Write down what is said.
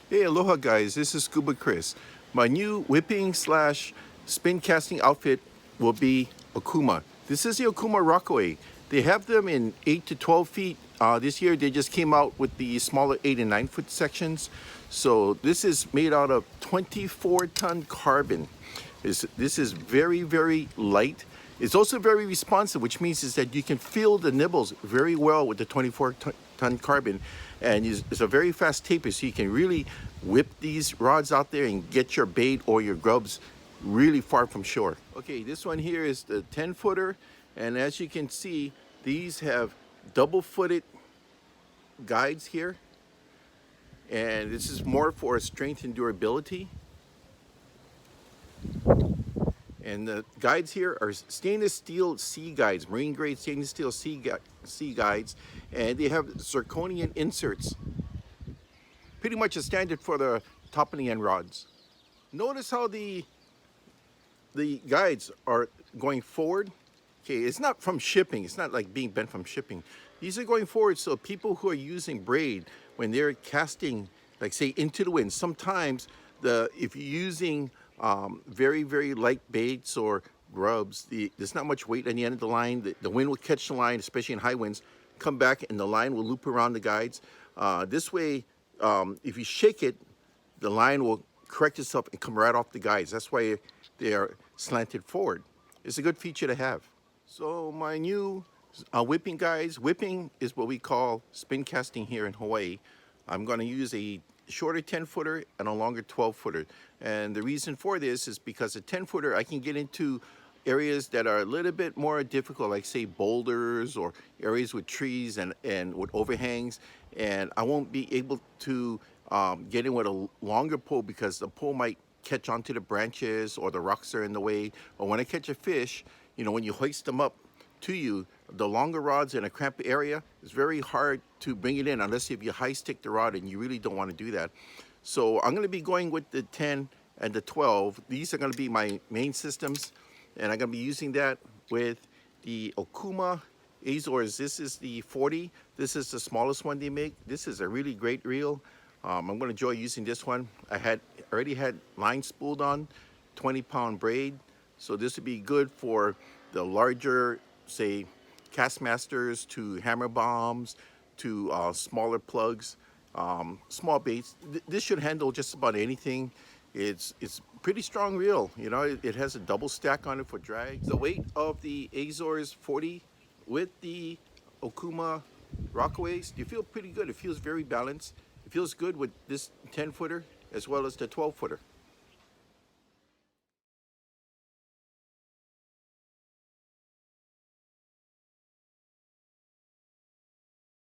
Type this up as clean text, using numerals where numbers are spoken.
Hey, aloha guys, this is Scuba Chris. My new whipping slash spin casting outfit will be Okuma. This is the Okuma Rockaway. They have them in 8 to 12 feet. This year they just came out with the smaller 8 and 9 foot sections. So this is made out of 24-ton carbon. This is very, very light. It's also very responsive, which means is that you can feel the nibbles very well with the 24-ton carbon, and it's a very fast taper, so you can really whip these rods out there and get your bait or your grubs really far from shore. Okay, this one here is the 10-footer, and as you can see, these have double-footed guides here, and this is more for strength and durability. And the guides here are stainless steel sea guides, marine grade stainless steel sea guides, and they have zirconian inserts. Pretty much a standard for the top and the end rods. Notice how the guides are going forward. Okay, it's not from shipping. It's not like being bent from shipping. These are going forward so people who are using braid, when they're casting, like say into the wind, sometimes if you're using very, very light baits or grubs, there's not much weight on the end of the line. The wind will catch the line, especially in high winds, come back and the line will loop around the guides. This way, if you shake it, the line will correct itself and come right off the guides. That's why they are slanted forward. It's a good feature to have. So my new whipping guides, whipping is what we call spin casting here in Hawaii. I'm going to use a shorter 10-footer and a longer 12-footer. And the reason for this is because a 10-footer, I can get into areas that are a little bit more difficult, like say boulders or areas with trees and with overhangs. And I won't be able to get in with a longer pole because the pole might catch onto the branches or the rocks are in the way. Or when I catch a fish, you know, when you hoist them up to you, the longer rods in a cramped area, it's very hard to bring it in unless if you high stick the rod, and you really don't want to do that. So I'm going to be going with the 10 and the 12. These are going to be my main systems, and I'm going to be using that with the Okuma Azores. This is the 40. This is the smallest one they make. This is a really great reel. I'm going to enjoy using this one. I already had line spooled on, 20-pound braid. So this would be good for the larger, say, Castmasters to hammer bombs to smaller plugs, small baits. This should handle just about anything. It's pretty strong reel. You know, it has a double stack on it for drag. The weight of the Azores 40 with the Okuma Rockaways, you feel pretty good. It feels very balanced. It feels good with this 10-footer as well as the 12-footer.